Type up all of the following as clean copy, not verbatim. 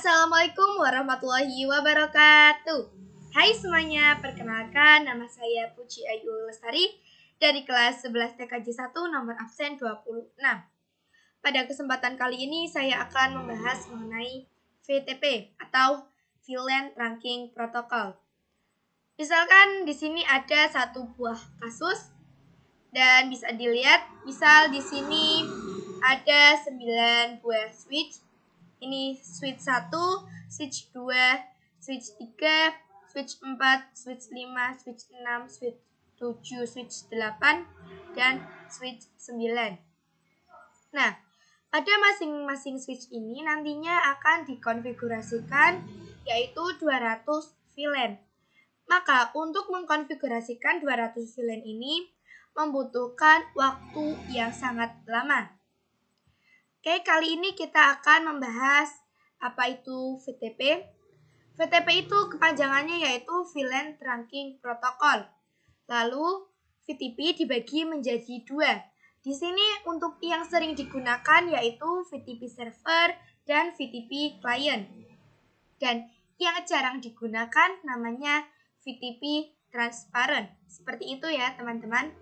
Assalamualaikum warahmatullahi wabarakatuh. Hai semuanya, perkenalkan nama saya Puji Ayu Lestari dari kelas 11 TKJ 1 nomor absen 26. Pada kesempatan kali ini saya akan membahas mengenai VTP atau Villain Trunking Protocol. Misalkan di sini ada satu buah kasus dan bisa dilihat, misal di sini ada 9 buah switch. Ini switch 1, switch 2, switch 3, switch 4, switch 5, switch 6, switch 7, switch 8, dan switch 9. Nah, pada masing-masing switch ini nantinya akan dikonfigurasikan yaitu 200 VLAN. Maka untuk mengkonfigurasikan 200 VLAN ini membutuhkan waktu yang sangat lama. Oke, kali ini kita akan membahas apa itu VTP. VTP itu kepanjangannya yaitu Villain Trunking Protocol. Lalu VTP dibagi menjadi dua. Di sini untuk yang sering digunakan yaitu VTP server dan VTP client. Dan yang jarang digunakan namanya VTP transparent. Seperti itu ya teman-teman.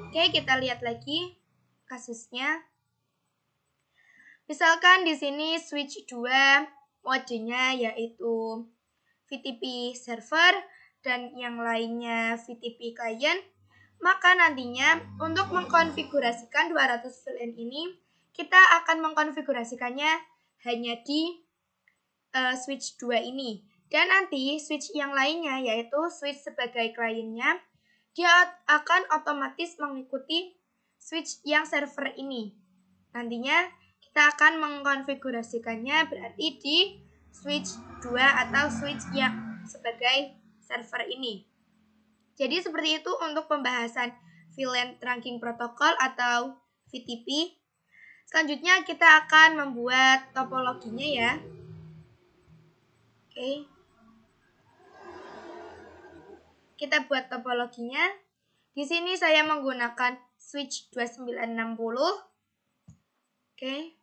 Oke, kita lihat lagi kasusnya. Misalkan di sini switch 2 modenya yaitu VTP server dan yang lainnya VTP client, maka nantinya untuk mengkonfigurasikan 200 VLAN ini kita akan mengkonfigurasikannya hanya di switch 2 ini. Dan nanti switch yang lainnya yaitu switch sebagai kliennya, dia akan otomatis mengikuti switch yang server ini. Nantinya kita akan mengkonfigurasikannya berarti di switch 2 atau switch yang sebagai server ini. Jadi seperti itu untuk pembahasan Villain Trunking Protocol atau VTP. Selanjutnya kita akan membuat topologinya ya. Oke. Kita buat topologinya. Di sini saya menggunakan switch 2960. Oke.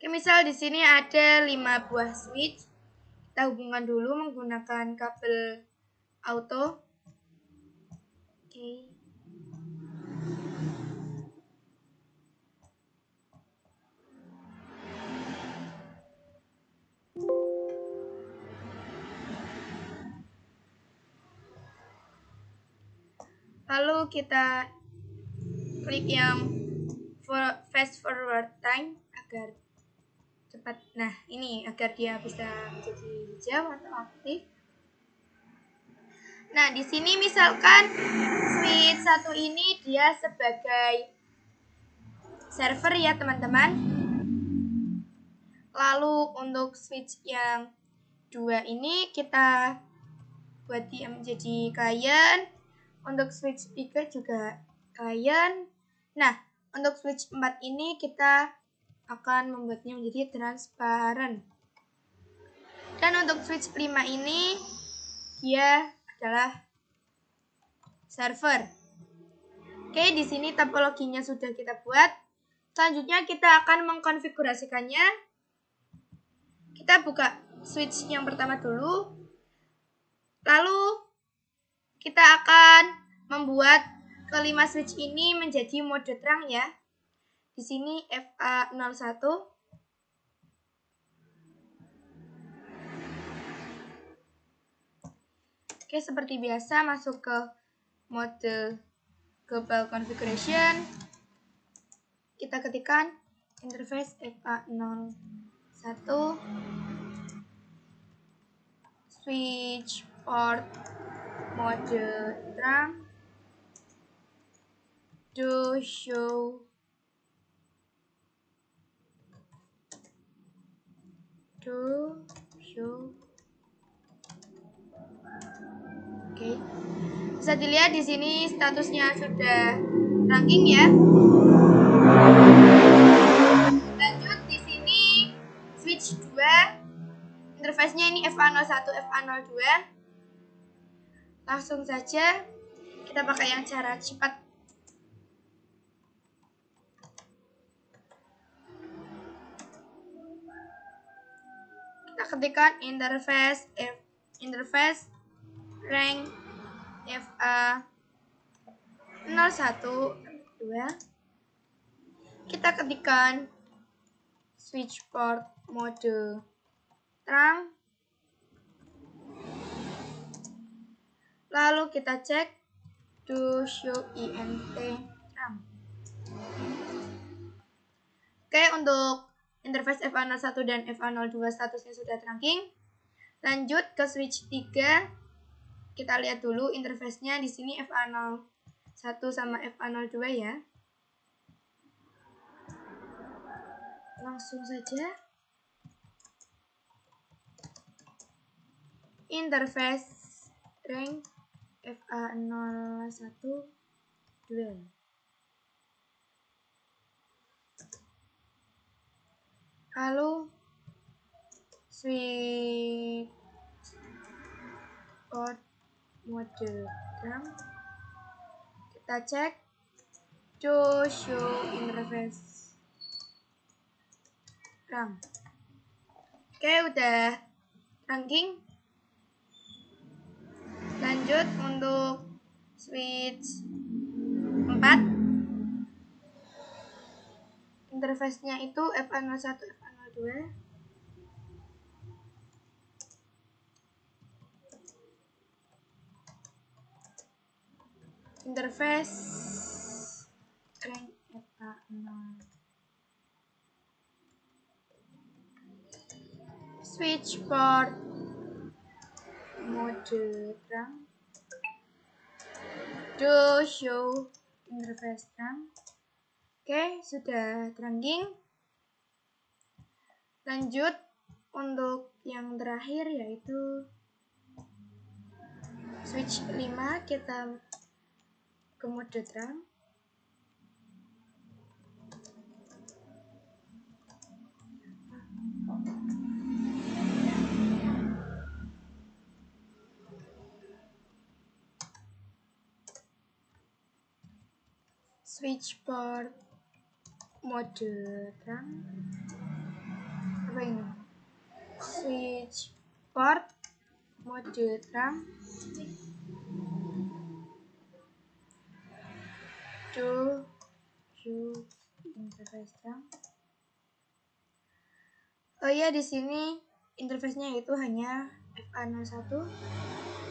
Oke, misal di sini ada 5 buah switch. Kita hubungkan dulu menggunakan kabel auto. Oke. Lalu kita klik yang fast forward time agar cepat. Nah, ini agar dia bisa menjadi hijau atau aktif. Nah, di sini misalkan switch 1 ini dia sebagai server ya, teman-teman. Lalu untuk switch yang 2 ini kita buat dia menjadi client. Untuk switch 3 juga client. Nah, untuk switch 4 ini kita akan membuatnya menjadi transparan. Dan untuk switch 5 ini dia adalah server. Oke, di sini topologinya sudah kita buat. Selanjutnya kita akan mengkonfigurasikannya. Kita buka switch yang pertama dulu. Lalu kita akan membuat kelima switch ini menjadi mode terang ya. Di sini FA01. Oke, seperti biasa masuk ke mode global configuration. Kita ketikkan interface FA01 switch port mode terang do show Oke. Bisa dilihat di sini statusnya sudah trunking ya. Lanjut di sini switch 2 interface-nya ini FA01, FA02. Langsung saja kita pakai yang cara cepat. Kita ketikkan interface rank FA01, 2. Kita ketikkan switch port mode terang. Lalu kita cek do show int terang. Oke, untuk interface FA01 dan FA02 statusnya sudah trunking. Lanjut ke switch 3. Kita lihat dulu interface-nya di sini FA01 sama FA02 ya. Langsung saja. Interface rank FA01, 2. Lalu switch port mode terang. Kita cek do show interface terang. Oke, udah trunking. Lanjut untuk switch 4. Interface-nya itu FA01, FA02. Interface rank FA0. Switch port mode terang. Do show interface terang. Oke, sudah trunking. Lanjut untuk yang terakhir yaitu switch 5, kita ke mode terang. Switch port mode terang. Apa ini? Switch port mode terang. Do show interface terang. Oh iya, di sini interface-nya itu hanya FA01.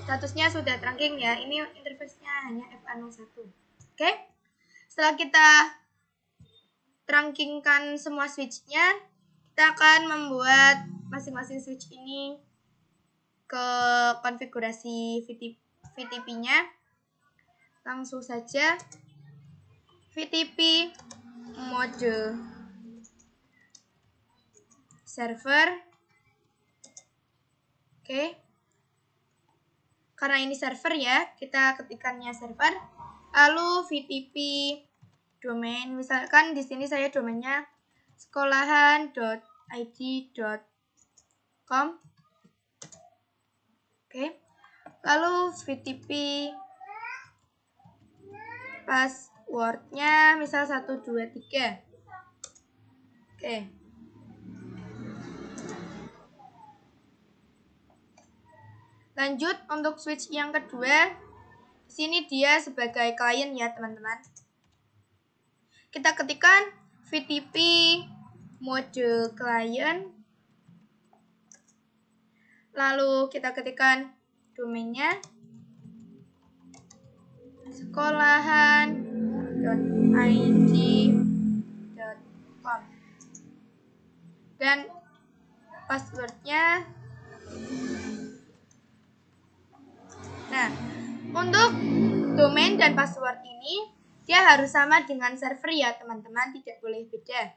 Statusnya sudah trunking ya. Ini interface-nya hanya FA01. Oke. Setelah kita trunkingkan semua switch-nya, kita akan membuat masing-masing switch ini ke konfigurasi VTP-nya. Langsung saja VTP mode server. Oke. Karena ini server ya, kita ketikkannya server. Lalu VTP domain, misalkan di sini saya domainnya sekolahan.id.com. Oke. Lalu VTP passwordnya misal 123. Oke. Lanjut untuk switch yang kedua. Di sini dia sebagai klien ya, teman-teman. Kita ketikkan VTP mode client. Lalu kita ketikkan domainnya sekolahan.id.com dan passwordnya. Nah, untuk domain dan password ini dia harus sama dengan server ya, teman-teman, tidak boleh beda.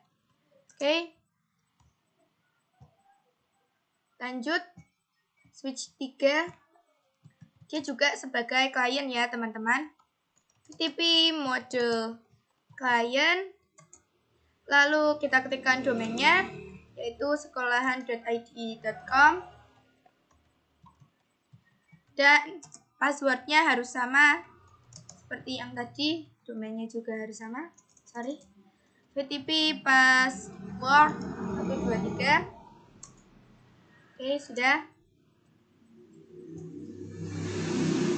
Oke. Lanjut switch 3. Dia juga sebagai klien ya, teman-teman. VTP mode client. Lalu kita ketikkan domainnya yaitu sekolahan.id.com Dan passwordnya harus sama seperti yang tadi, domainnya juga harus sama. VTP password 123. Oke, sudah.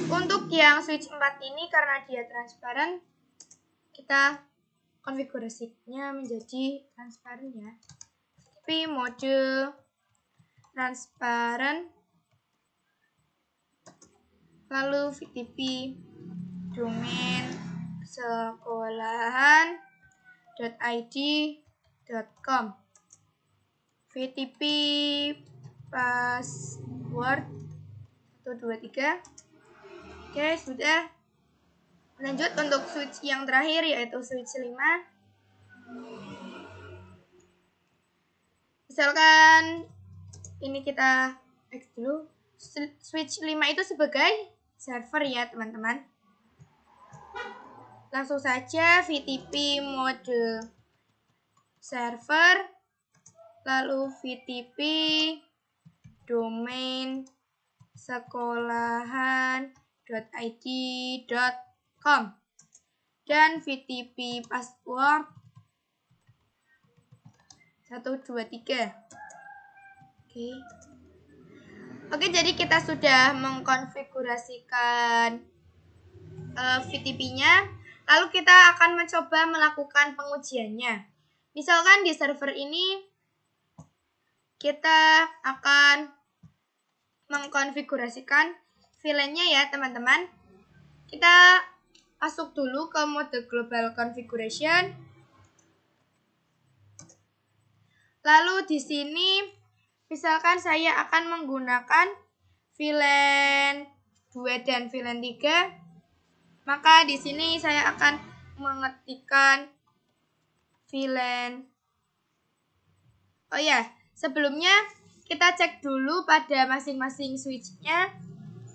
Untuk yang switch 4 ini karena dia transparan, kita konfigurasinya menjadi transparan ya. VTP mode transparan, lalu VTP domain sekolahan.id.com, VTP password 123. Oke, sudah. Lanjut untuk switch yang terakhir yaitu switch 5. Misalkan ini kita X dulu. Switch 5 itu sebagai server ya, teman-teman. Langsung saja VTP mode server, lalu VTP domain sekolahan.id.com dan VTP password 123. Oke, jadi kita sudah mengkonfigurasikan VTP-nya. Lalu kita akan mencoba melakukan pengujiannya. Misalkan di server ini kita akan mengkonfigurasikan VLAN-nya ya, teman-teman. Kita masuk dulu ke mode global configuration. Lalu di sini misalkan saya akan menggunakan VLAN 2 dan VLAN 3, maka di sini saya akan mengetikkan VLAN. Oh ya, sebelumnya kita cek dulu pada masing-masing switch-nya.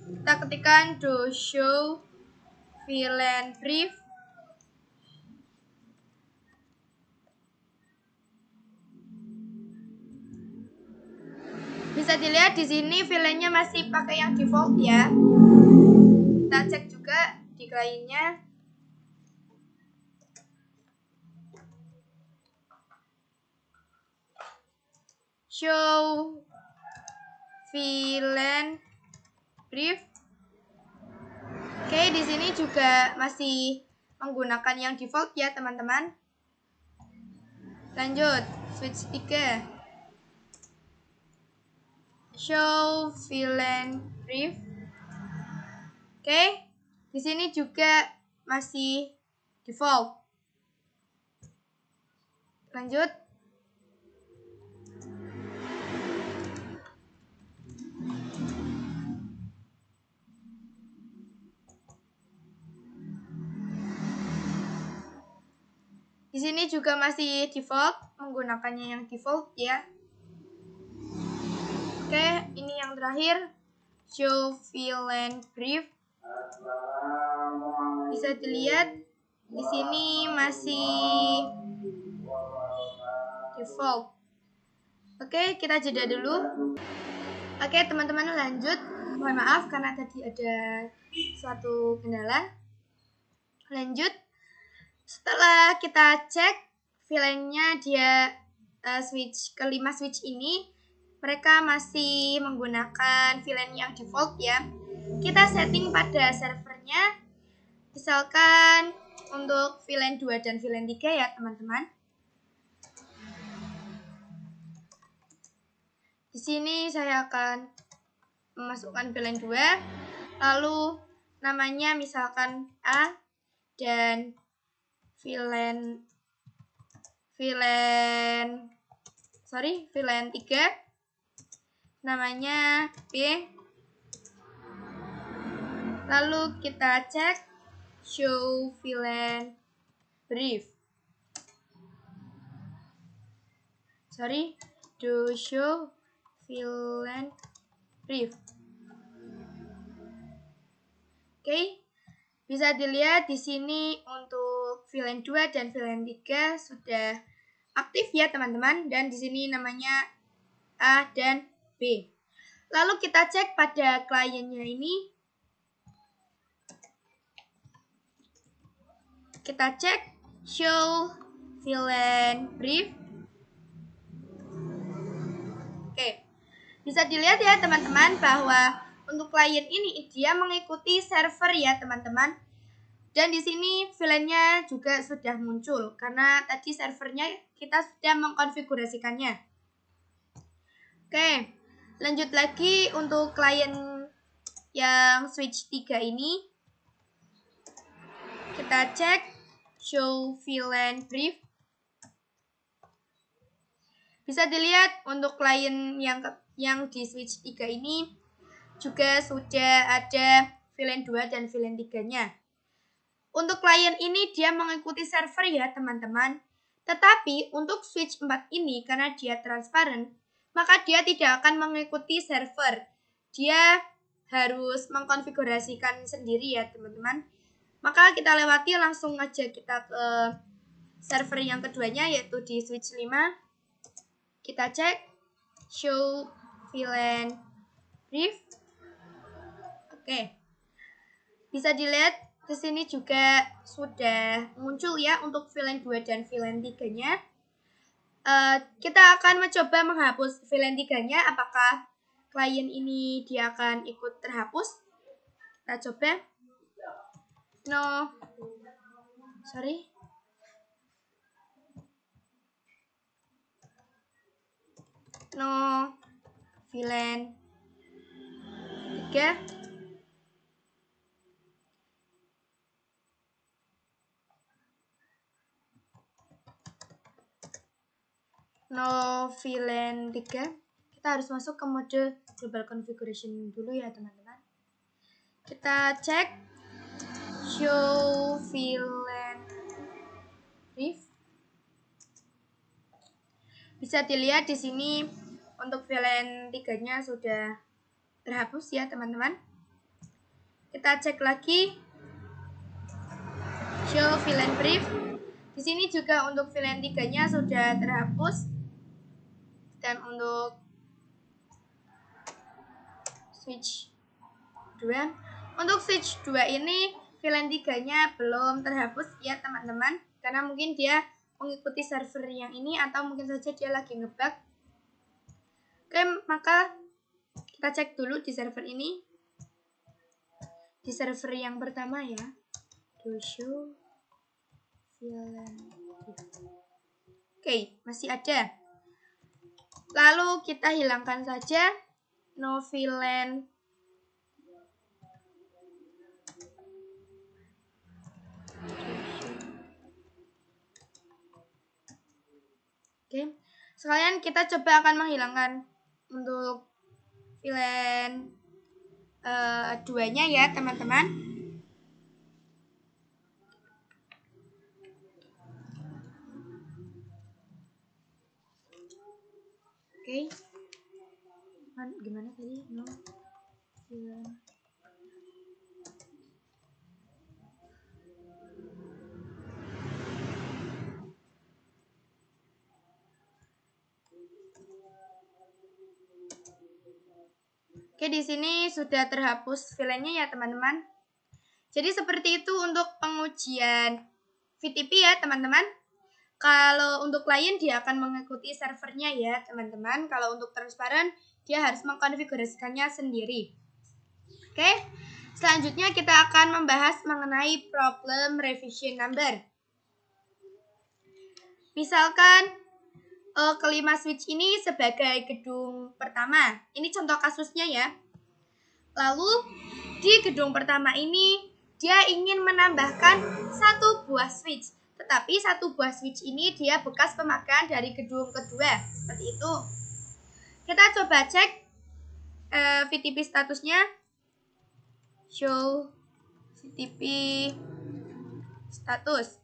Kita ketikkan do show VLAN brief. Bisa dilihat di sini VLAN-nya masih pakai yang default ya. Kita cek juga di kliennya. Show VLAN brief. Oke, di sini juga masih menggunakan yang default ya, teman-teman. Lanjut, switch 3. Show VLAN brief. Oke, di sini juga masih default. Lanjut. Di sini juga masih default, menggunakannya yang default ya. Oke, ini yang terakhir, show VLAN brief. Bisa dilihat di sini masih default. Oke, kita jeda dulu. Oke, teman-teman, lanjut. Mohon maaf karena tadi ada suatu kendala. Lanjut. Setelah kita cek VLAN-nya dia switch kelima switch ini, mereka masih menggunakan VLAN yang default ya. Kita setting pada servernya, misalkan untuk VLAN 2 dan VLAN 3 ya, teman-teman. Di sini saya akan memasukkan VLAN 2, lalu namanya misalkan A, dan VLAN 3 namanya B. Lalu kita cek show VLAN brief. Do show VLAN brief. Oke. Bisa dilihat di sini untuk VLAN 2 dan VLAN 3 sudah aktif ya, teman-teman, dan di sini namanya A dan B. Lalu kita cek pada kliennya ini, Kita cek show VLAN brief. Oke, bisa dilihat ya teman-teman bahwa untuk klien ini dia mengikuti server ya teman-teman. Dan di sini VLAN-nya juga sudah muncul karena tadi servernya kita sudah mengkonfigurasikannya. Oke, lanjut lagi untuk klien yang switch 3 ini. Kita cek show VLAN brief. Bisa dilihat untuk klien yang di switch 3 ini juga sudah ada VLAN 2 dan VLAN 3-nya. Untuk klien ini dia mengikuti server ya teman-teman. Tetapi untuk switch 4 ini karena dia transparan, maka dia tidak akan mengikuti server. Dia harus mengkonfigurasikan sendiri ya teman-teman. Maka kita lewati langsung aja kita ke server yang keduanya yaitu di switch 5. Kita cek show VLAN brief. Oke. Bisa dilihat di sini juga sudah muncul ya untuk VLAN 2 dan VLAN 3-nya. Kita akan mencoba menghapus VLAN 3-nya. Apakah klien ini dia akan ikut terhapus? Kita coba. No VLAN 3. No VLAN 3. Kita harus masuk ke mode global configuration dulu ya teman-teman. Kita cek show VLAN brief. Bisa dilihat di sini untuk VLAN 3-nya sudah terhapus ya teman-teman. Kita cek lagi show VLAN brief. Di sini juga untuk VLAN 3-nya sudah terhapus. Dan untuk switch 2, untuk switch 2 ini VLAN 3-nya belum terhapus ya teman-teman, karena mungkin dia mengikuti server yang ini atau mungkin saja dia lagi ngebug. Oke, maka kita cek dulu di server ini. Di server yang pertama ya. Show VLAN. Oke, masih ada. Lalu kita hilangkan saja no VLAN. Oke, sekalian kita coba akan menghilangkan untuk VLAN 2-nya ya teman-teman. Oke, gimana tadi? No VLAN. Oke, di sini sudah terhapus VLAN-nya ya teman-teman. Jadi seperti itu untuk pengujian VTP ya teman-teman. Kalau untuk klien dia akan mengikuti servernya ya teman-teman. Kalau untuk transparan dia harus mengkonfigurasikannya sendiri. Oke, selanjutnya kita akan membahas mengenai problem revision number. Misalkan kelima switch ini sebagai gedung pertama. Ini contoh kasusnya ya. Lalu di gedung pertama ini dia ingin menambahkan satu buah switch. Tetapi satu buah switch ini dia bekas pemakaian dari gedung kedua. Seperti itu. Kita coba cek VTP statusnya. Show VTP status.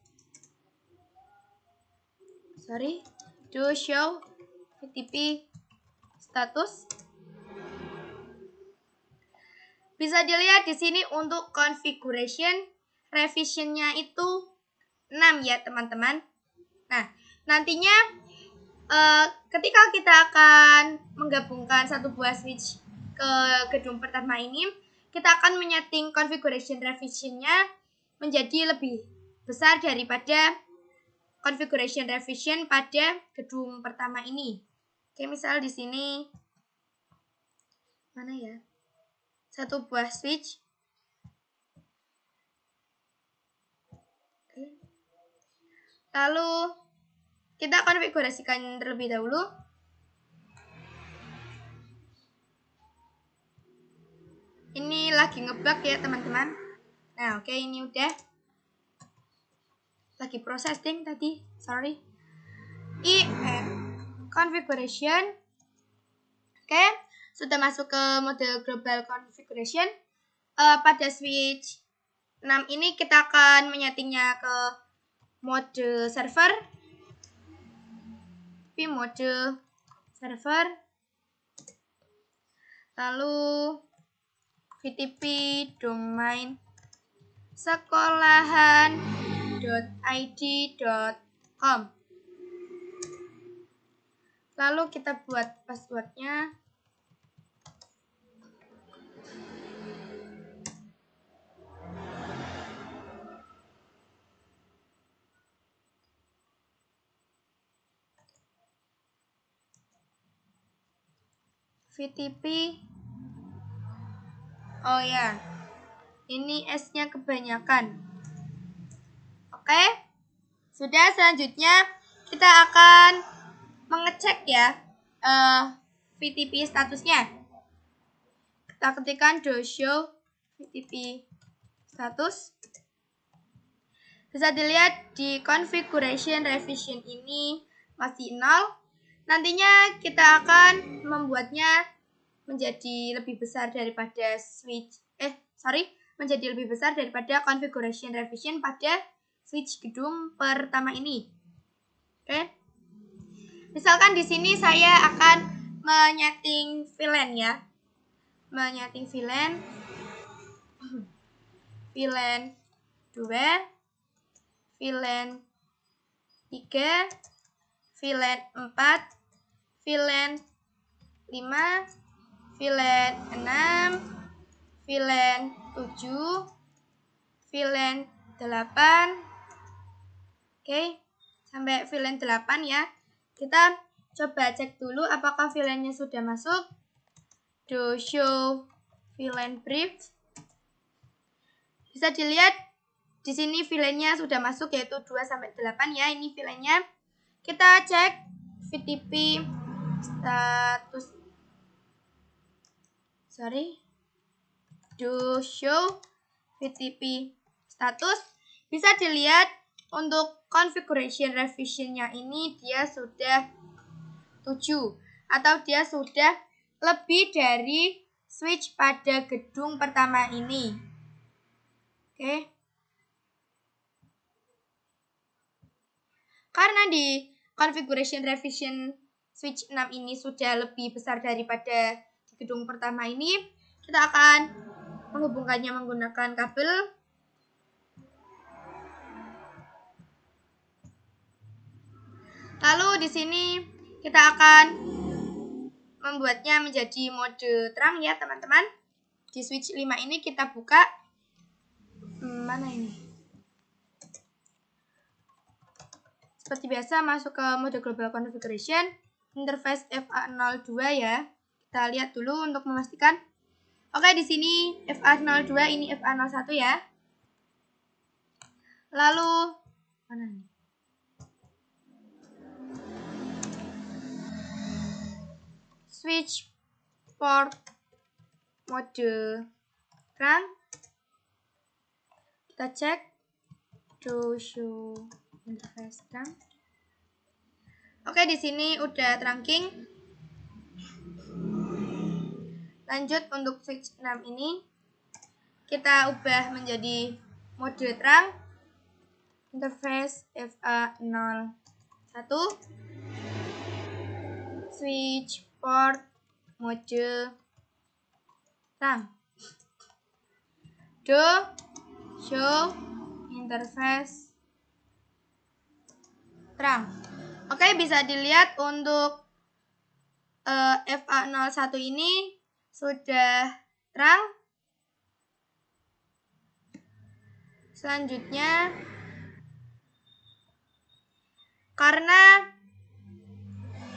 Show VTP status. Bisa dilihat di sini untuk configuration revision-nya itu 6 ya teman-teman. Nah, nantinya ketika kita akan menggabungkan satu buah switch ke gedung pertama ini, kita akan menyeting configuration revision-nya menjadi lebih besar daripada configuration revision pada gedung pertama ini. Oke, misal di sini mana ya? Satu buah switch. Oke. Lalu kita konfigurasikan terlebih dahulu. Ini lagi ngebug ya teman-teman. Nah, oke, ini udah. Lagi processing tadi, sorry. Configuration. Oke, sudah masuk ke mode global configuration. Pada switch 6 ini kita akan menyetingnya ke mode server. Mode server. Lalu VTP domain sekolahan.id.com. Lalu kita buat passwordnya. VTP. Oh ya, ini S-nya kebanyakan. Oke, sudah. Selanjutnya kita akan mengecek ya VTP statusnya. Kita ketikkan show VTP status. Bisa dilihat di configuration revision ini masih 0. Nantinya kita akan membuatnya menjadi lebih besar daripada menjadi lebih besar daripada configuration revision pada switch gedung pertama ini. Oke. Misalkan di sini saya akan menyeting VLAN ya. Menyeting VLAN 2, VLAN 3, VLAN 4, VLAN 5, VLAN 6, VLAN 7, VLAN 8. Oke, sampai VLAN 8 ya. Kita coba cek dulu apakah VLAN-nya sudah masuk. Show VLAN brief. Bisa dilihat di sini VLAN-nya sudah masuk yaitu 2 sampai 8 ya. Ini VLAN-nya. Kita cek VTP status. Show VTP status. Bisa dilihat untuk configuration revision-nya ini dia sudah 7 atau dia sudah lebih dari switch pada gedung pertama ini. Oke. Karena di configuration revision switch 6 ini sudah lebih besar daripada di gedung pertama ini, kita akan menghubungkannya menggunakan kabel. Lalu di sini kita akan membuatnya menjadi mode terang ya teman-teman. Di switch 5 ini kita buka. Mana ini? Seperti biasa masuk ke mode global configuration. Interface FA02 ya. Kita lihat dulu untuk memastikan. Oke, di sini FA02, ini FA01 ya. Lalu mana nih? Switch port mode terang. Kita cek show interface terang. Oke, di sini udah trunking. Lanjut untuk switch 6 ini kita ubah menjadi mode terang. Interface FA01. Switch port mode terang. Show interface terang. Oke, bisa dilihat untuk FA01 ini sudah terang. Selanjutnya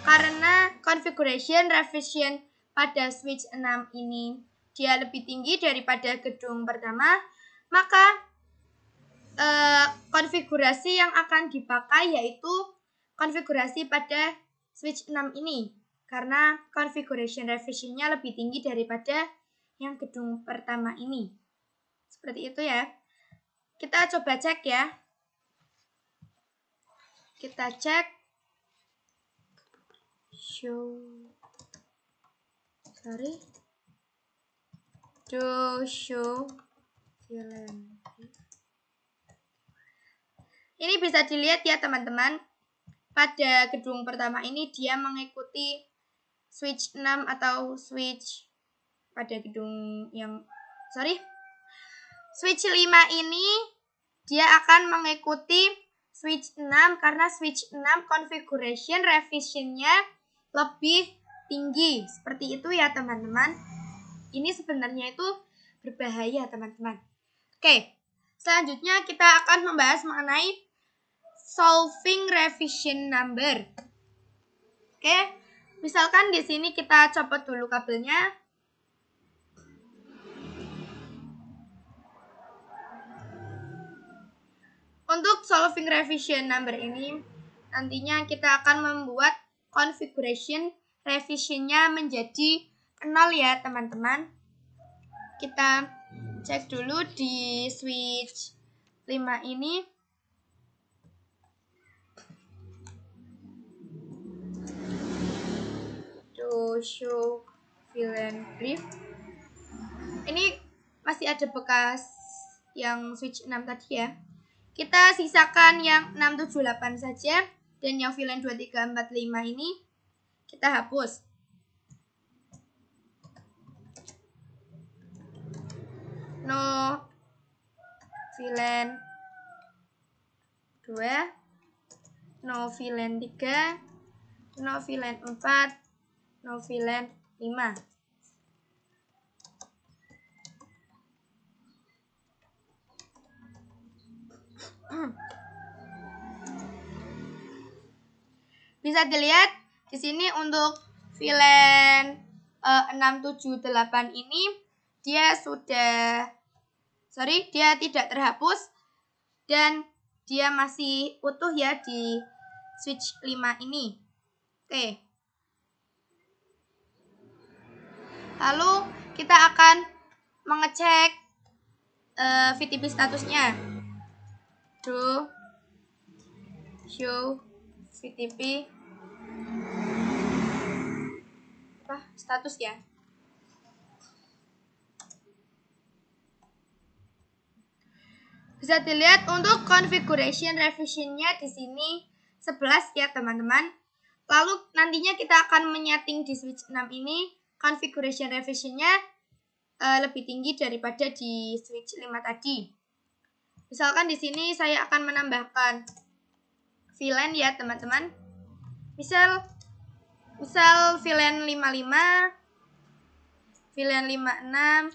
karena configuration revision pada switch 6 ini dia lebih tinggi daripada gedung pertama, maka konfigurasi yang akan dipakai yaitu konfigurasi pada switch 6 ini, karena configuration revisionnya lebih tinggi daripada yang gedung pertama ini. Seperti itu ya. Kita coba cek ya. Kita cek show VLAN. Ini bisa dilihat ya teman-teman. Pada gedung pertama ini dia mengikuti switch 6 atau switch pada gedung switch 5 ini dia akan mengikuti switch 6 karena switch 6 configuration revisionnya lebih tinggi. Seperti itu ya teman-teman. Ini sebenarnya itu berbahaya teman-teman. Oke, selanjutnya kita akan membahas mengenai solving revision number. Oke, misalkan di sini kita copot dulu kabelnya. Untuk solving revision number ini, nantinya kita akan membuat configuration revisionnya menjadi 0 ya teman-teman. Kita cek dulu di switch 5 ini. To show VLAN brief. Ini masih ada bekas yang switch 6 tadi ya. Kita sisakan yang 678 saja, dan yang VLAN 2345 ini kita hapus. No VLAN 2, no VLAN 3, no VLAN 4, no VLAN 5. Bisa dilihat di sini untuk VLAN 678 ini dia tidak terhapus dan dia masih utuh ya di switch 5 ini. Oke. Lalu kita akan mengecek VTP statusnya. To show VTP status ya. Bisa dilihat untuk configuration revisionnya di sini 11 ya teman-teman. Lalu nantinya kita akan menyeting di switch 6 ini configuration revisionnya lebih tinggi daripada di switch 5 tadi. Misalkan di sini saya akan menambahkan VLAN ya teman-teman. Misal VLAN 55, VLAN 56,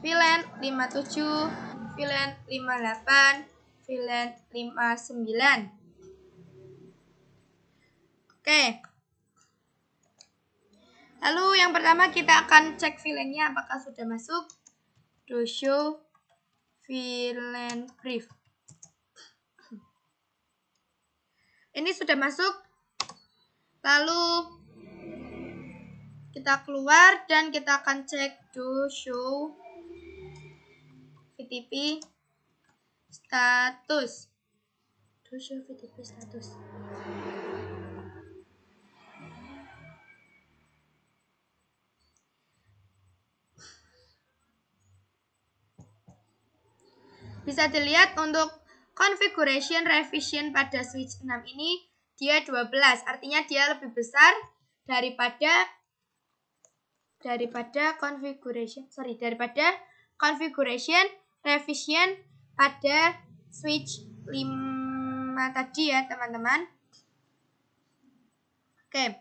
VLAN 57, VLAN 58, VLAN 59. Oke. Lalu yang pertama kita akan cek VLAN-nya apakah sudah masuk. To show VLAN brief. Ini sudah masuk. Lalu kita keluar dan kita akan cek to show VTP status. To show VTP status. Bisa dilihat untuk configuration revision pada switch 6 ini dia 12, artinya dia lebih besar daripada configuration revision pada switch 5 tadi ya teman-teman. Oke.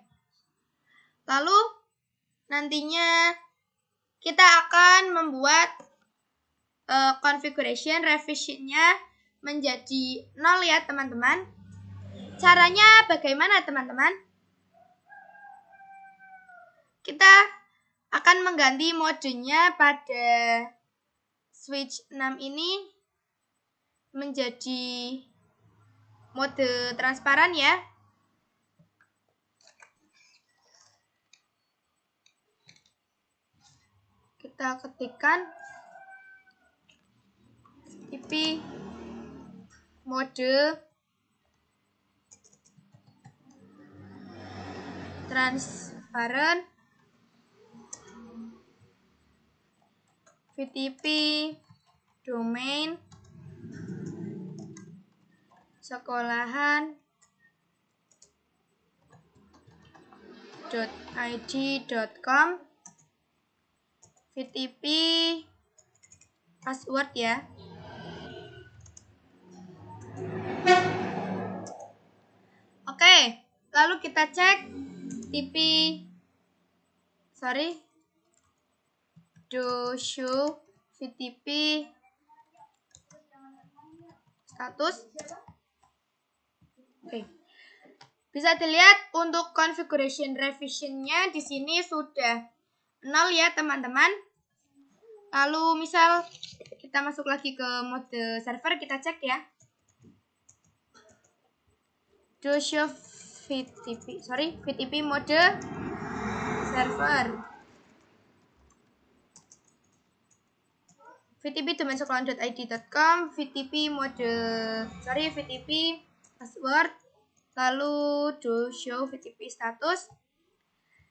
Lalu nantinya kita akan membuat configuration revisionnya menjadi 0 ya teman-teman. Caranya bagaimana teman-teman? Kita akan mengganti modenya pada switch 6 ini menjadi mode transparan ya. Kita ketikkan VTP mode transparan, VTP domain sekolahan.id.com, VTP password ya. Oke, lalu kita cek do show VTP status. Oke. Bisa dilihat untuk configuration revision-nya di sini sudah 0 ya, teman-teman. Lalu misal kita masuk lagi ke mode server, kita cek ya. Do show VTP mode server. VTP domain sekolahan.id.com, VTP password, lalu do show VTP status.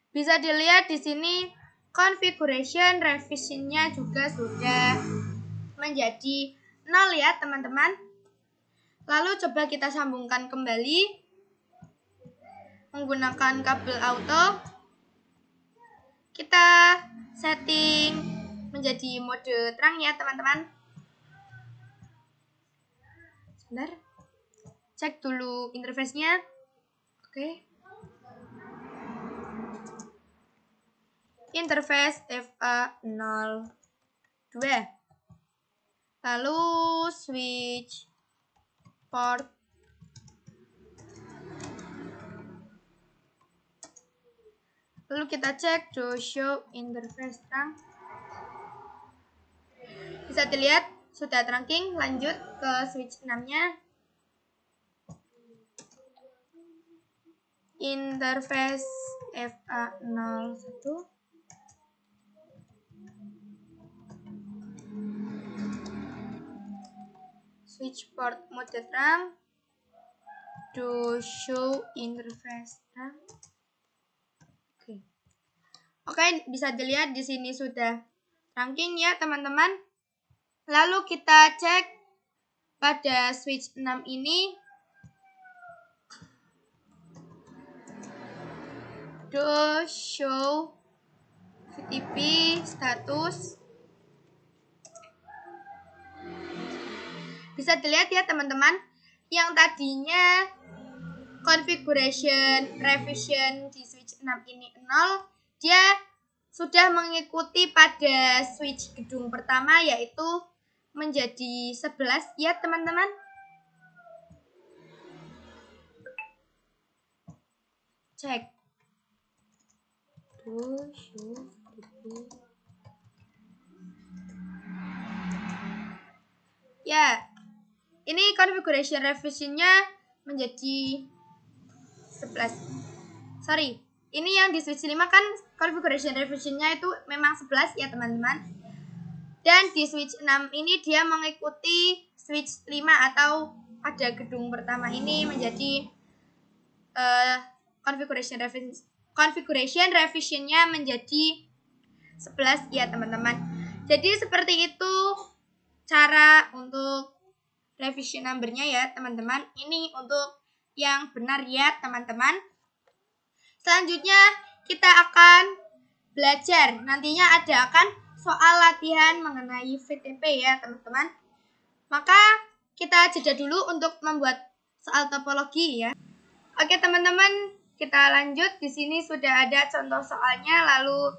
Bisa dilihat di sini configuration revision-nya juga sudah menjadi 0 ya, teman-teman. Lalu coba kita sambungkan kembali menggunakan kabel auto. Kita setting menjadi mode terang ya, teman-teman. Sebentar. Cek dulu interface-nya. Oke. Interface FA02. Lalu switch port. Lalu kita cek do show interface terang. Bisa dilihat sudah trunking. Lanjut ke switch 6-nya. Interface FA01. Switch port mode terang. Do show interface terang. Oke, bisa dilihat di sini sudah trunking ya, teman-teman. Lalu kita cek pada switch 6 ini. Do show VTP status. Bisa dilihat ya, teman-teman, yang tadinya configuration revision di switch 6 ini 0, dia sudah mengikuti pada switch gedung pertama, yaitu menjadi 11 ya, teman-teman. Cek. Ya, ini configuration revision-nya menjadi 11. Sorry, ini yang di switch 5 kan configuration revision-nya itu memang 11 ya, teman-teman. Dan di switch 6 ini dia mengikuti switch 5 atau pada gedung pertama ini menjadi configuration revision-nya menjadi 11 ya, teman-teman. Jadi seperti itu cara untuk revision number-nya ya, teman-teman. Ini untuk yang benar ya, teman-teman. Selanjutnya kita akan belajar. Nantinya akan soal latihan mengenai VTP ya, teman-teman. Maka kita jeda dulu untuk membuat soal topologi ya. Oke, teman-teman, kita lanjut. Di sini sudah ada contoh soalnya, lalu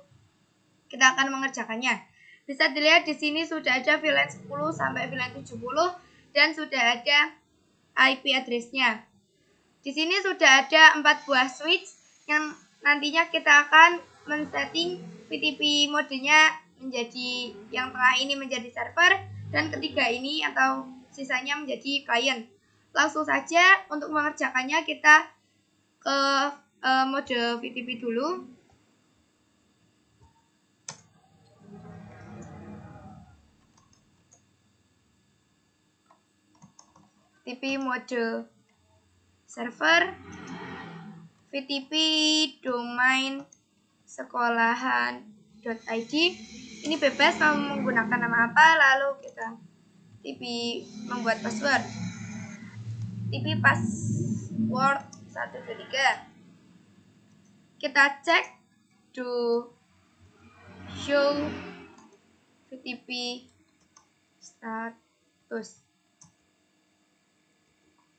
kita akan mengerjakannya. Bisa dilihat di sini sudah ada VLAN 10 sampai VLAN 70 dan sudah ada IP address-nya. Di sini sudah ada 4 buah switch yang nantinya kita akan men-setting VTP modenya menjadi yang tengah ini menjadi server dan ketiga ini atau sisanya menjadi client. Langsung saja untuk mengerjakannya kita ke mode VTP dulu. VTP mode server, VTP domain sekolahan.id. Ini bebas mau menggunakan nama apa, lalu kita VTP membuat password. VTP password 123. Kita cek to show VTP status.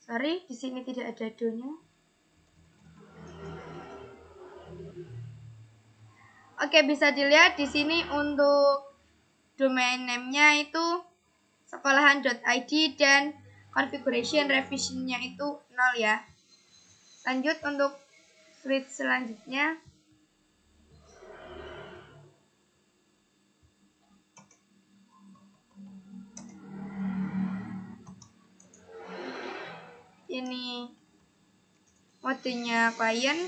Sorry, di sini tidak ada do-nya. Oke, bisa dilihat di sini untuk domain name-nya itu sekolahan.id dan configuration revision-nya itu 0 ya. Lanjut untuk switch selanjutnya. Ini modenya client.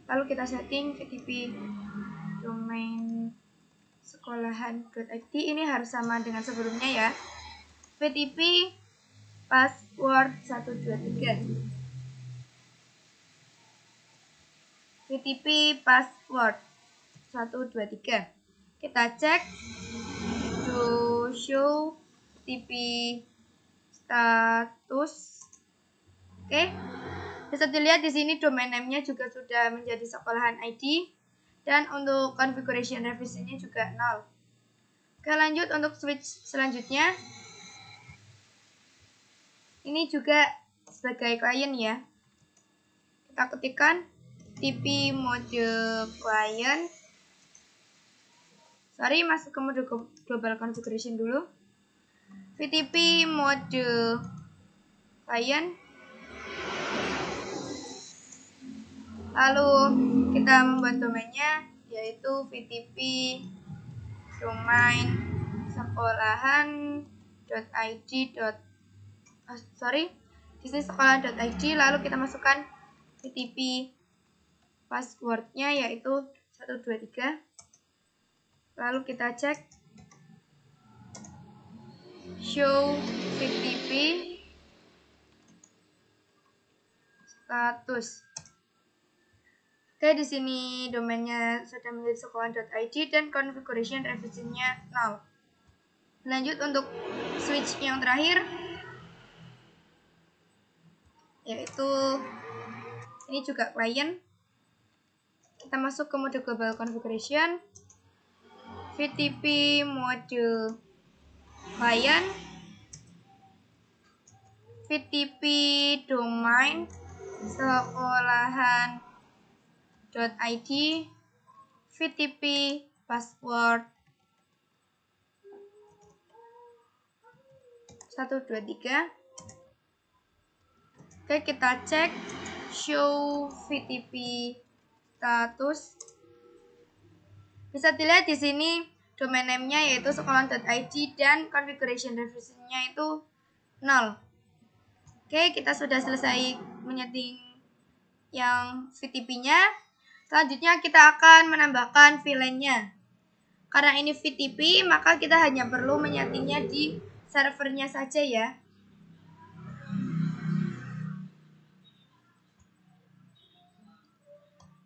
Lalu kita setting VTP domain sekolahan.id. Ini harus sama dengan sebelumnya ya. VTP password 123. VTP password 123. Kita cek to show VTP status. Oke. Bisa dilihat di sini domain name-nya juga sudah menjadi sekolahan ID dan untuk configuration revision-nya juga 0. Oke, lanjut untuk switch selanjutnya. Ini juga sebagai client ya. Kita ketikkan VTP mode client. Sorry, masuk ke mode global configuration dulu. VTP mode client. Lalu kita membuat domainnya yaitu VTP domain sekolahan.id. Di sini sekolahan.id, lalu kita masukkan VTP passwordnya yaitu 123. Lalu kita cek show VTP status. Oke, di sini domainnya sudah menjadi sekolahan.id dan configuration revision-nya 0. Lanjut untuk switch yang terakhir yaitu ini juga client. Kita masuk ke mode global configuration. VTP mode client. VTP domain sekolahan.id. VTP password 123. Oke, kita cek show VTP status. Bisa dilihat di sini domain name-nya yaitu sekolahan.id dan configuration revision-nya itu 0. Oke, kita sudah selesai menyeting yang VTP-nya. Selanjutnya kita akan menambahkan VLAN-nya. Karena ini VTP, maka kita hanya perlu menyetingnya di servernya saja ya.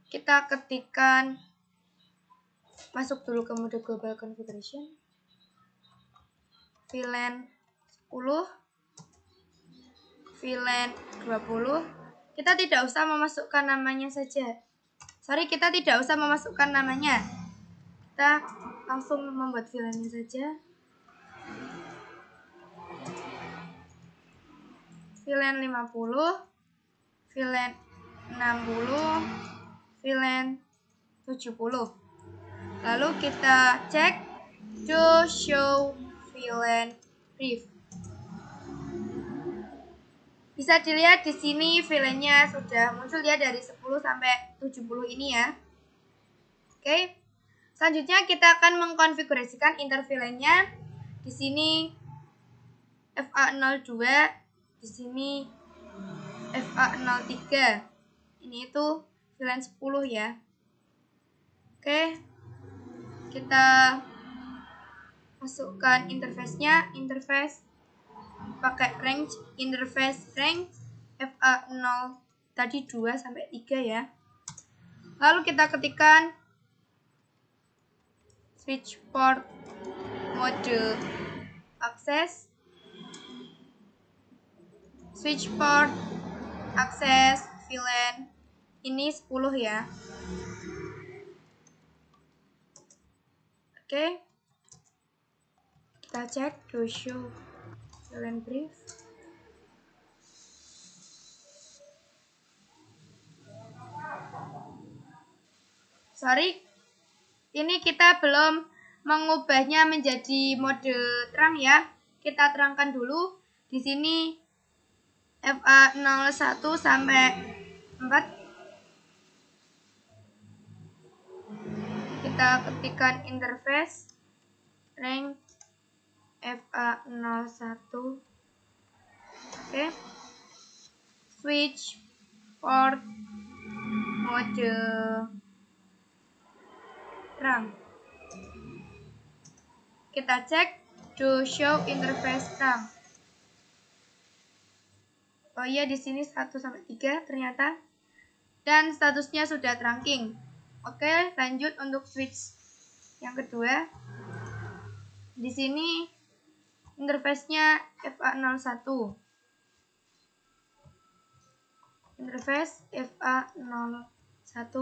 Kita ketikkan, masuk dulu ke mode global configuration. VLAN 10, VLAN 20. Kita tidak usah memasukkan namanya saja. Sorry, kita tidak usah memasukkan namanya. Kita langsung membuat VLAN-nya saja. VLAN 50, VLAN 60, VLAN 70. Lalu kita cek to show VLAN brief. Bisa dilihat di sini VLAN-nya sudah muncul ya dari 10 sampai 70 ini ya. Oke. Selanjutnya kita akan mengkonfigurasikan interVLAN-nya. Di sini FA02, di sini FA03. Ini itu VLAN 10 ya. Oke. Kita masukkan interface-nya, interface pakai range interface range FA0 tadi 2 sampai 3 ya. Lalu kita ketikkan switch port mode akses, switch port akses VLAN ini 10 ya. Oke. Kita cek to show VLAN brief. Sorry, ini kita belum mengubahnya menjadi mode terang ya. Kita terangkan dulu. Di sini FA01 sampai 4. Kita ketikkan interface range FA01. Oke. Switch port mode terang. Kita cek to show interface terang. Oh iya, di sini 1 sampai 3 ternyata. Dan statusnya sudah trunking. Oke, lanjut untuk switch yang kedua. Di sini interface-nya FA01. Interface FA01.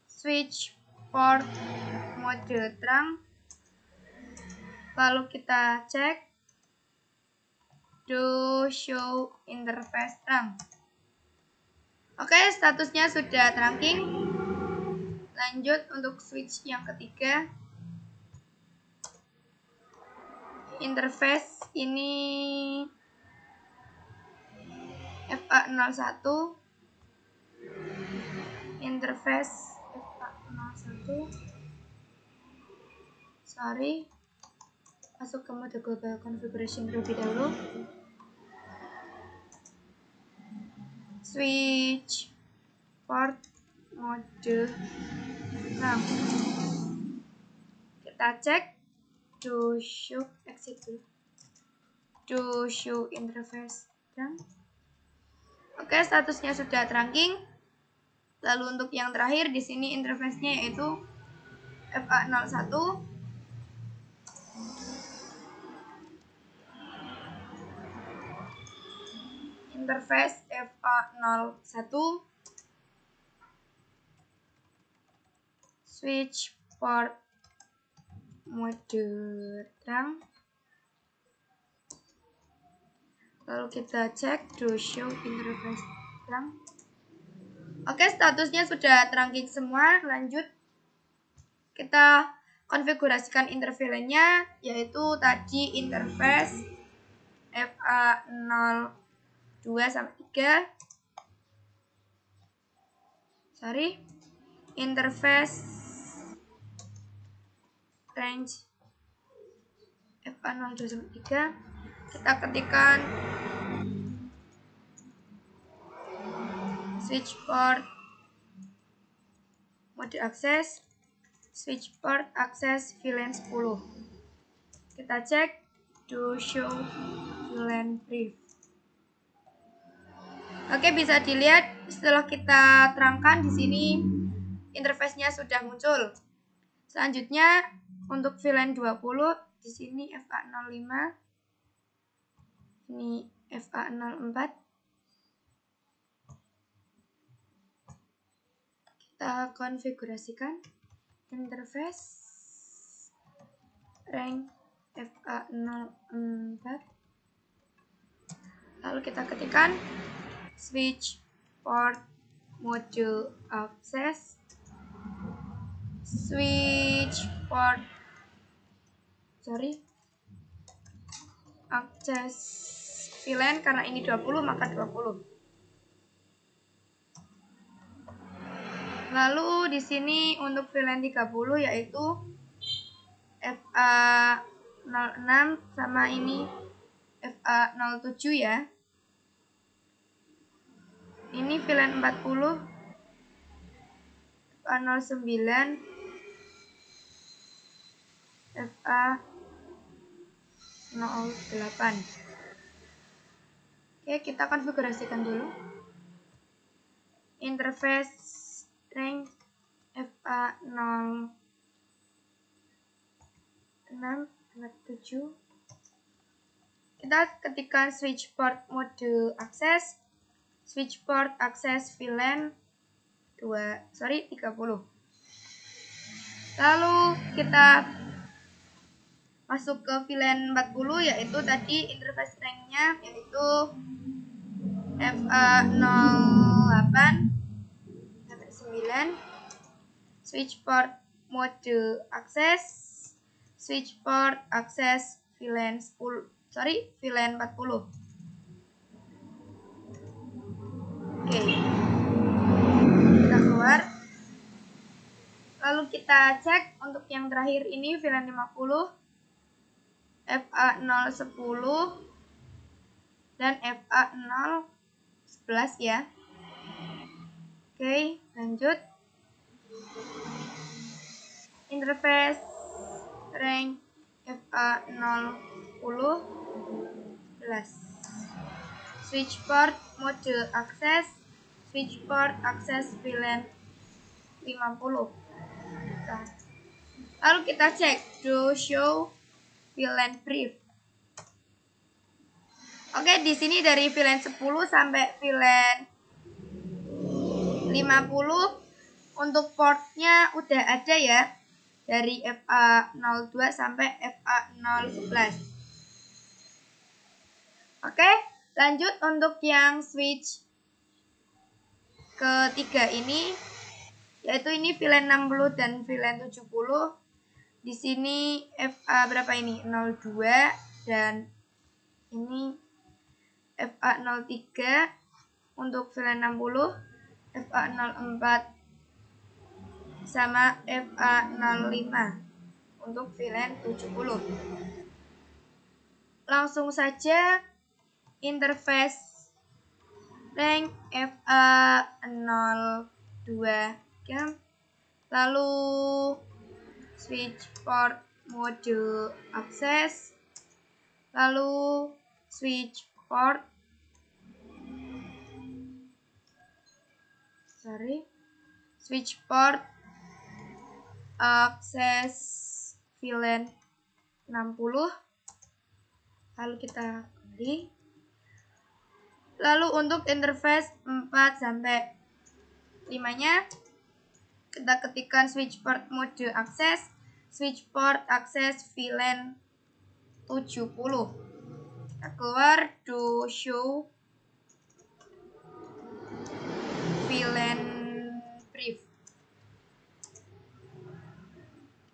Switch port mode terang. Lalu kita cek to show interface terang. Oke, statusnya sudah trunking. Lanjut untuk switch yang ketiga. Interface ini FA01. Interface FA01. Sorry. Masuk ke mode global configuration terlebih dahulu. Switch port mode terang. Kita cek to show exit dulu. To show interface terang. Oke, statusnya sudah trunking. Lalu untuk yang terakhir di sini interface-nya yaitu FA01. Interface FA01. Switch port mode terang. Lalu kita cek to show interface terang. Oke, statusnya sudah trunking semua. Lanjut, kita konfigurasikan interVLAN-nya, yaitu tadi interface FA02 sampai 3. Sorry. Interface range FA02 sampai 3. Kita ketikkan switch port mode akses, switch port akses VLAN 10. Kita cek to show VLAN brief. Oke, bisa dilihat setelah kita terangkan di sini interface-nya sudah muncul. Selanjutnya untuk VLAN 20 di sini FA05, ini FA04. Kita konfigurasikan interface range FA04. Lalu kita ketikkan switch port mode access, switch port access VLAN karena ini 20 maka 20. Lalu di sini untuk VLAN 30 yaitu FA06 sama ini FA07 ya. Ini VLAN 40 FA09 FA08. Oke, kita konfigurasikan dulu. Interface range FA06 kita ketikkan switch port mode akses, switch port akses VLAN 30. Lalu kita masuk ke VLAN 40 yaitu tadi interface range-nya yaitu FA08 sampai 9, switch port mode akses, switch port akses VLAN 40. Oke. Kita keluar. Lalu kita cek untuk yang terakhir ini VLAN 50, FA010 dan FA011 ya. Oke, lanjut. Interface range FA010 switch port mode akses, switch port akses VLAN 50. Lalu kita cek do show VLAN brief. Oke, di sini dari VLAN 10 sampai VLAN 50 untuk portnya udah ada ya. Dari FA02 sampai FA011. Oke, lanjut untuk yang switch ketiga ini, yaitu ini VLAN 60 dan VLAN 70. Di sini FA berapa ini? 02 dan ini FA03 untuk VLAN 60, FA04 sama FA05 untuk VLAN 70. Langsung saja interface range FA02 ya. Lalu switch port mode akses, lalu switch port akses VLAN 60. Lalu kita kembali. Lalu untuk interface 4 sampai 5-nya kita ketikkan switch port mode akses, switch port akses VLAN 70. Kita keluar do show VLAN brief.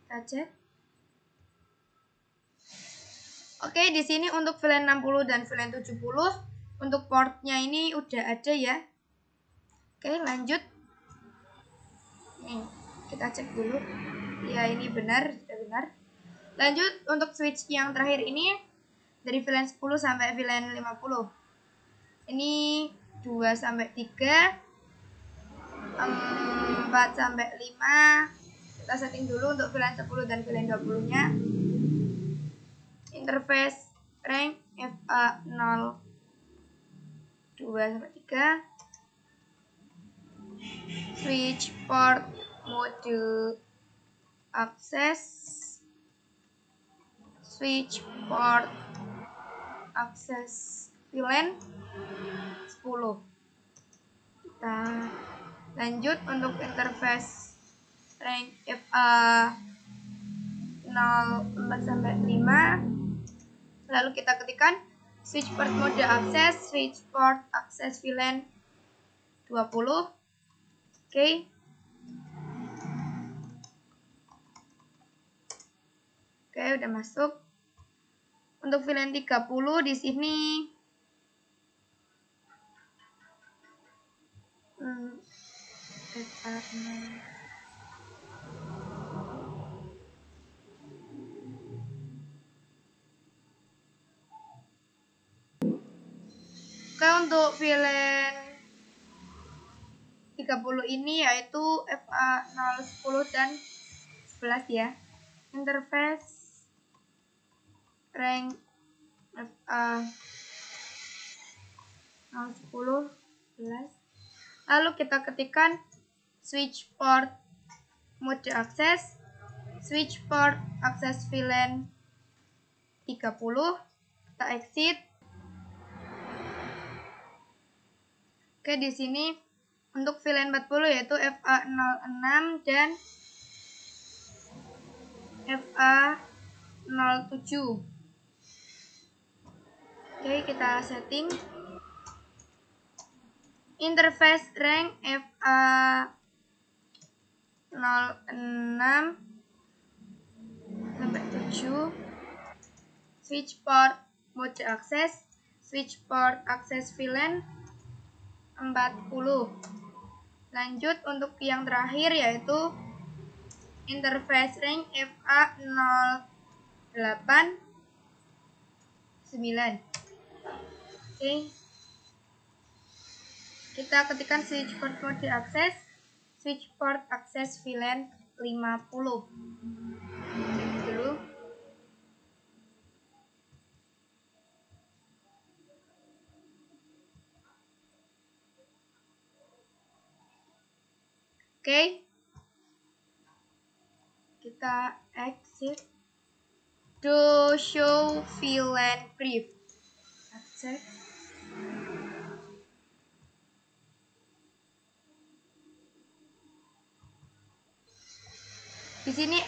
Kita cek. Oke, di sini untuk VLAN 60 dan VLAN 70 untuk portnya ini udah ada ya. Oke, lanjut. Nih, kita cek dulu. Ya, ini benar, sudah benar. Lanjut untuk switch yang terakhir ini dari VLAN 10 sampai VLAN 50. Ini 2 sampai 3, 4 sampai 5. Kita setting dulu untuk VLAN 10 dan VLAN 20-nya. Interface range FA02 sampai 3. Switch port mode akses, switch port akses VLAN 10. Kita lanjut untuk interface range FA04 sampai 5. Lalu kita ketikkan switch port mode akses, switch port akses VLAN 20. Oke. Oke, udah masuk. Untuk VLAN 30 di sini FA0. Oke, untuk VLAN 30 ini yaitu FA010 dan 11 ya. Interface rank FA010 11. Lalu kita ketikkan switch port mode akses, switch port akses VLAN 30. Kita exit. Oke, di sini untuk VLAN 40 yaitu FA06 dan FA07. Oke, kita setting. Interface rank FA06 sampai 7. Switch port mode akses, switch port akses VLAN 40. Lanjut untuk yang terakhir yaitu interface rank FA08 9. Oke. Kita ketikkan switch port mode akses, switch port akses VLAN 50. Cek dulu. Oke. Kita exit. Do show VLAN brief. Cek. Di sini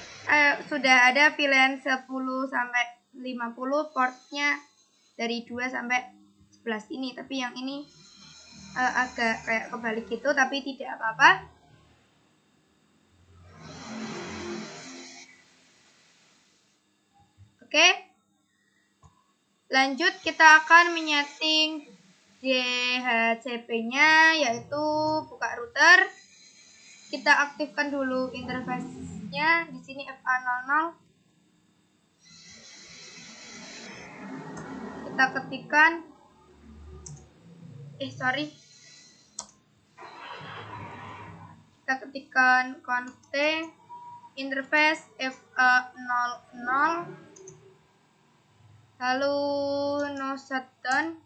sudah ada VLAN 10 sampai 50, portnya dari 2 sampai 11 ini, tapi yang ini agak kayak kebalik gitu, tapi tidak apa-apa. Oke. Lanjut kita akan menyeting DHCP-nya, yaitu buka router. Kita aktifkan dulu interface-nya. Di sini FA00. Kita ketikkan kita ketikkan conft interface FA00, lalu no shutdown.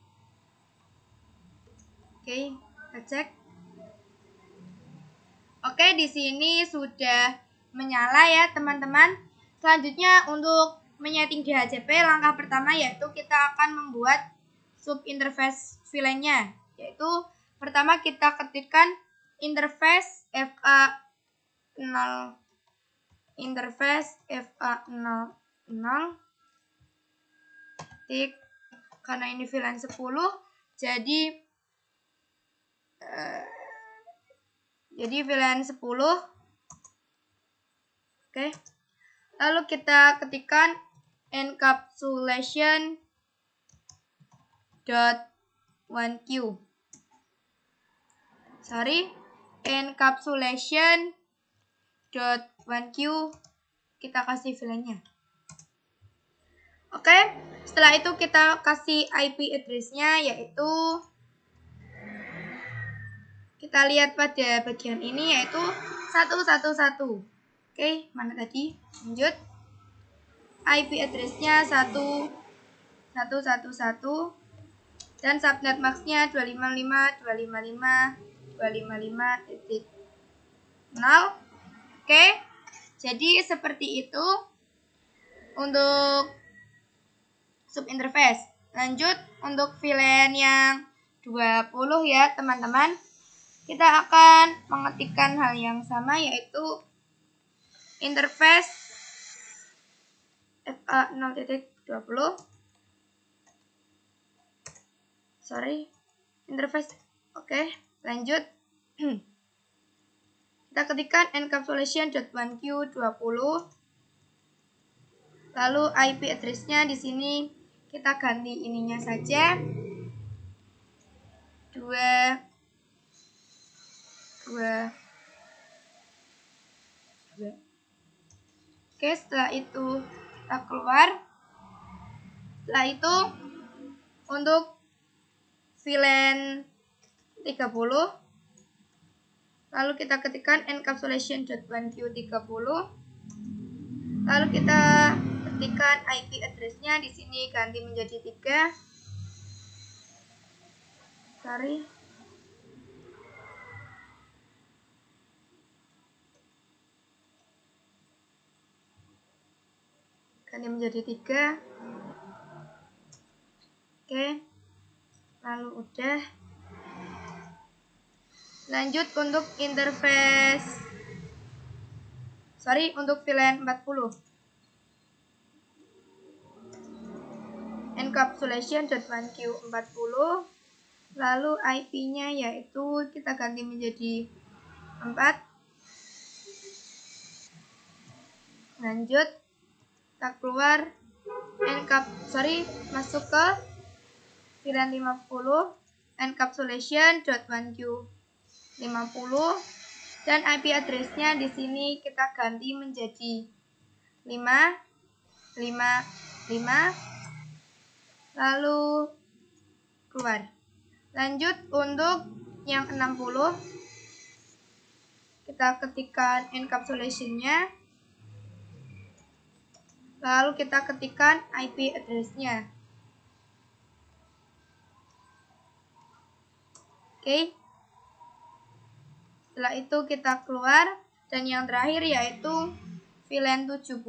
Oke, kita cek. Oke, di sini sudah menyala ya teman-teman. Selanjutnya untuk menyeting DHCP, langkah pertama yaitu kita akan membuat sub interface VLAN-nya, yaitu pertama kita ketikkan interface FA0 tik, karena ini VLAN 10 jadi VLAN 10. Oke. Lalu kita ketikkan encapsulation.1q. Encapsulation.1q, kita kasih VLAN-nya. Oke, setelah itu kita kasih IP address-nya, yaitu kita lihat pada bagian ini yaitu 111. Oke, mana tadi? Lanjut. IP address-nya 1111 dan subnet max-nya 255.255.255.0. Oke. Jadi seperti itu untuk sub interface. Lanjut untuk VLAN yang 20 ya, teman-teman. Kita akan mengetikkan hal yang sama, yaitu interface FA0.20. Interface. Oke, lanjut. Kita ketikkan encapsulation.1q20. Lalu IP address-nya di sini kita ganti ininya saja. 2 Oke, setelah itu kita keluar. Setelah itu untuk VLAN 30, lalu kita ketikkan encapsulation.1q30, lalu kita ketikkan IP address-nya di sini ganti menjadi 3. Sorry. Ganti menjadi 3. Oke. Lalu udah. Lanjut untuk interface. Untuk VLAN 40. Encapsulation.1q40. Lalu IP-nya yaitu kita ganti menjadi 4. Lanjut. Kita keluar. Masuk ke VLAN 50. Encapsulation.1q50. Dan IP address-nya di sini kita ganti menjadi 5, 5, 5. Lalu keluar. Lanjut untuk yang 60. Kita ketikkan encapsulation-nya. Lalu kita ketikkan IP address-nya. Oke. Setelah itu kita keluar. Dan yang terakhir yaitu VLAN 70.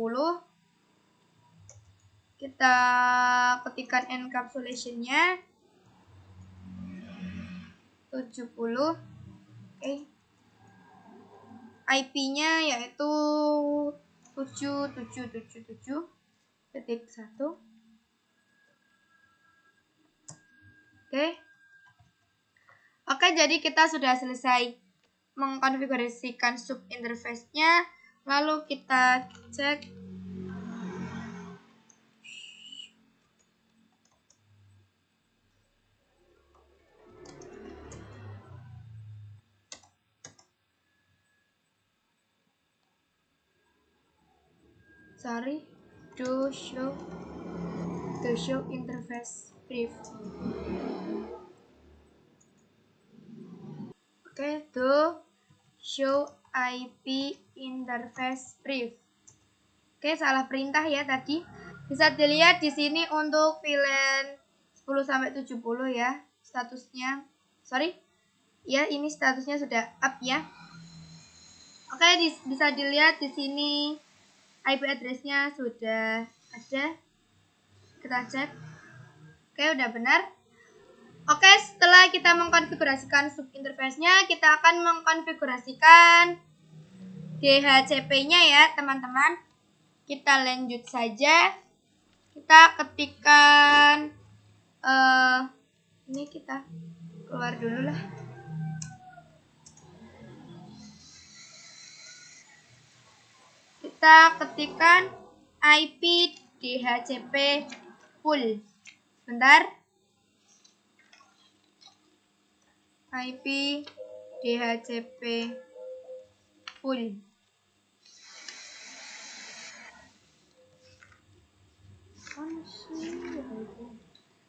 Kita ketikkan encapsulation-nya 70. Oke. IP-nya yaitu 7777.1. Oke, jadi kita sudah selesai mengkonfigurasikan sub interface-nya. Lalu kita cek. To show interface brief. Oke, to show IP interface brief. Oke, salah perintah ya tadi. Bisa dilihat di sini untuk VLAN 10 sampai 70 ya, statusnya. Ya, ini statusnya sudah up ya. Oke, bisa dilihat di sini IP address-nya sudah ada. Kita cek. Oke, udah benar. Oke, setelah kita mengkonfigurasikan sub interface-nya, kita akan mengkonfigurasikan DHCP-nya ya, teman-teman. Kita lanjut saja. Kita ketikkan ini kita keluar dulu lah. Kita ketikkan IP DHCP full. Bentar. IP DHCP full.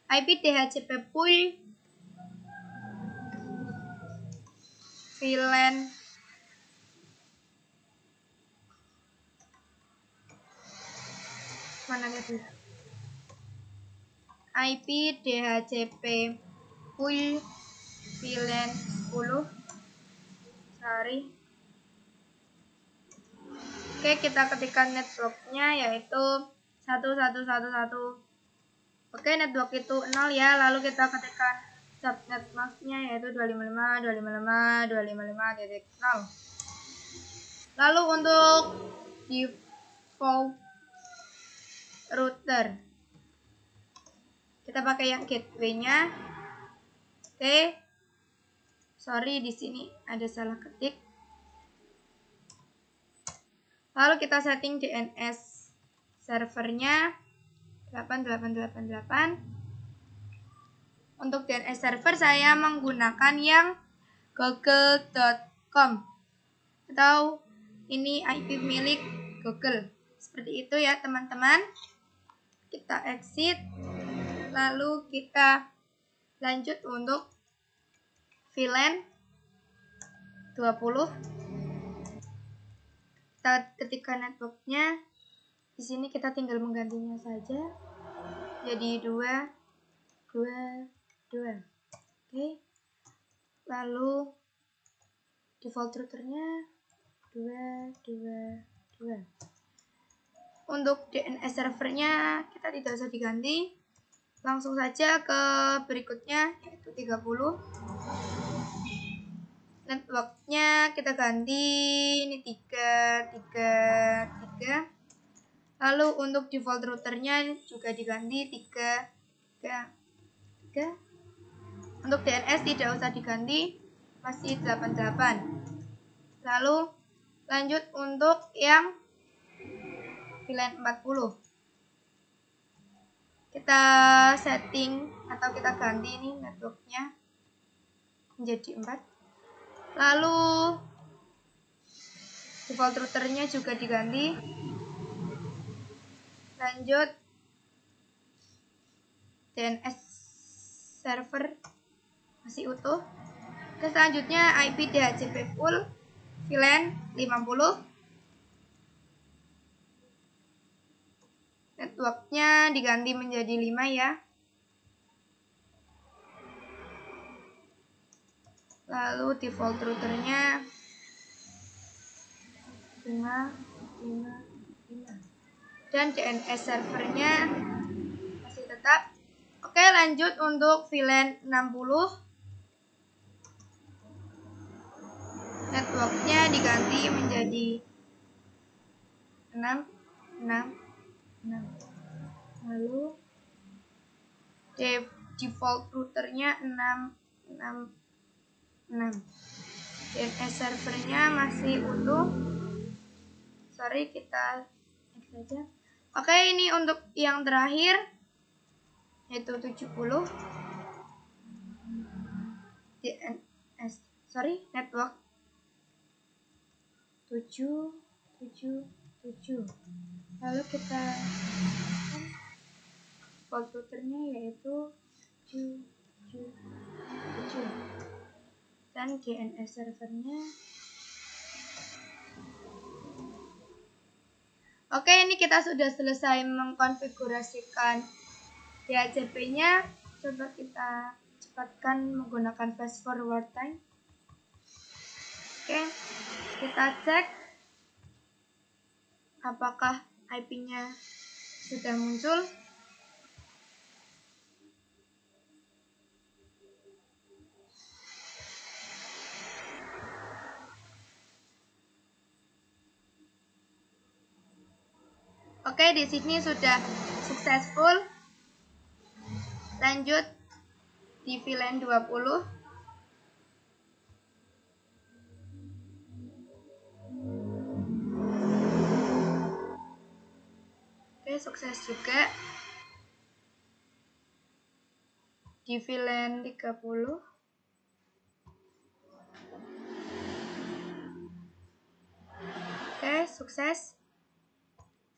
IP DHCP full VLAN mana tadi? IP DHCP full VLAN 10. Oke, kita ketikkan networknya yaitu 1111. Oke, network itu 0 ya. Lalu kita ketikkan subnet masknya yaitu 255.255.255.0. Lalu untuk default router kita pakai yang gateway-nya. Oke. Di sini ada salah ketik. Lalu kita setting DNS servernya 8888. Untuk DNS server saya menggunakan yang google.com atau ini IP milik Google. seperti itu ya teman-teman. Kita exit, lalu kita lanjut untuk VLAN 20. Kita ketikkan networknya. Di sini kita tinggal menggantinya saja. Jadi 2, 2, 2. Oke. Lalu default routernya 2, 2, 2. Untuk DNS servernya kita tidak usah diganti. Langsung saja ke berikutnya, yaitu 30. Networknya kita ganti, ini 3, 3, 3. Lalu untuk default routernya juga diganti 3, 3, 3. Untuk DNS tidak usah diganti, masih 88. Lalu lanjut untuk yang VLAN 40. Kita setting atau kita ganti ini networknya menjadi 4. Lalu default routernya juga diganti. Lanjut DNS server masih utuh. Ke selanjutnya IP DHCP full VLAN 50. Networknya diganti menjadi 5 ya. Lalu default routernya 5, 5, 5. Dan DNS servernya masih tetap. Oke, lanjut untuk VLAN 60. Networknya diganti menjadi 6, 6, 6. Lalu default routernya 6, 6, 6. DNS servernya masih utuh. Sorry, kita next saja. Oke, ini untuk yang terakhir yaitu 70. DNS, network 7, 7, 7. Lalu kita default routernya yaitu 7, 7, 7. Dan DNS servernya. Oke, ini kita sudah selesai mengkonfigurasikan DHCP-nya. Coba kita cepatkan menggunakan fast forward time. Oke, kita cek apakah IP-nya sudah muncul. Oke, di sini sudah successful. Lanjut di VLAN 20. Oke, sukses juga. Di VLAN 30. Oke, sukses.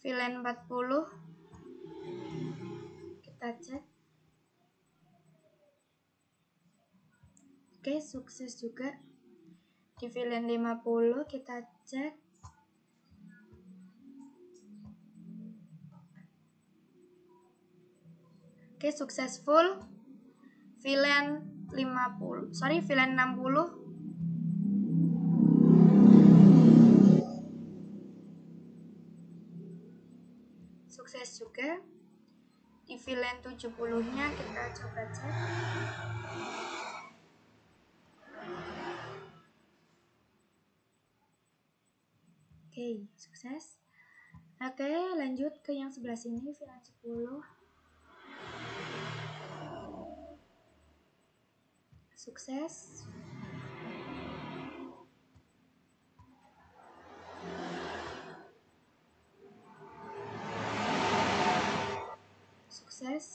VLAN 40. Kita cek. Oke, sukses juga. Di VLAN 50 kita cek. Oke, successful. VLAN 50. VLAN 60. Sukses juga. Di VLAN 70-nya kita coba cek. Oke, sukses. Oke, lanjut ke yang sebelah sini, VLAN 10. Sukses. Sukses.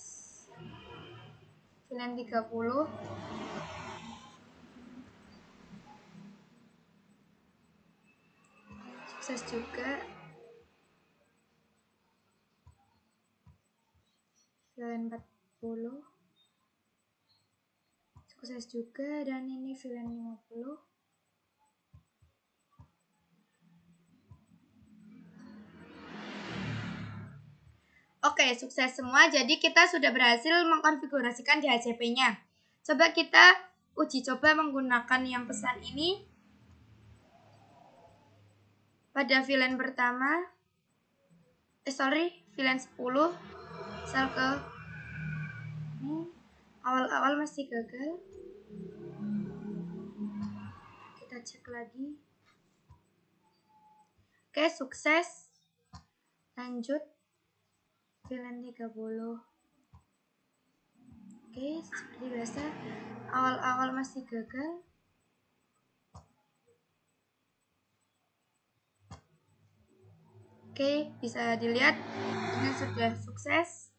VLAN 30. Sukses juga. VLAN 40. Sukses juga, dan ini VLAN 50. Oke, sukses semua. Jadi kita sudah berhasil mengkonfigurasikan DHCP-nya. Coba kita uji coba menggunakan yang pesan ini. Pada VLAN pertama, VLAN 10, misal ke ini, awal-awal masih gagal. Kita cek lagi. Oke, sukses. Lanjut. VLAN 30. Oke, seperti biasa, awal-awal masih gagal. Oke, bisa dilihat ini sudah sukses.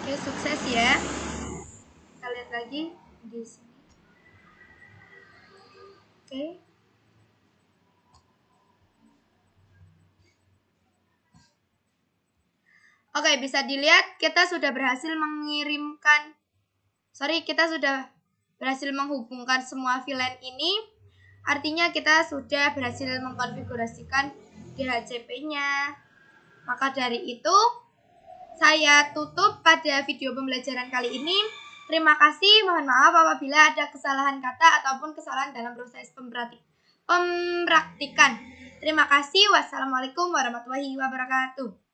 Oke, sukses ya. Kita lihat lagi di sini. Oke. Oke, bisa dilihat kita sudah berhasil menghubungkan semua VLAN ini. Artinya kita sudah berhasil mengkonfigurasikan DHCP-nya. Maka dari itu, saya tutup pada video pembelajaran kali ini. Terima kasih, mohon maaf apabila ada kesalahan kata ataupun kesalahan dalam proses pempraktikan. Terima kasih, wassalamualaikum warahmatullahi wabarakatuh.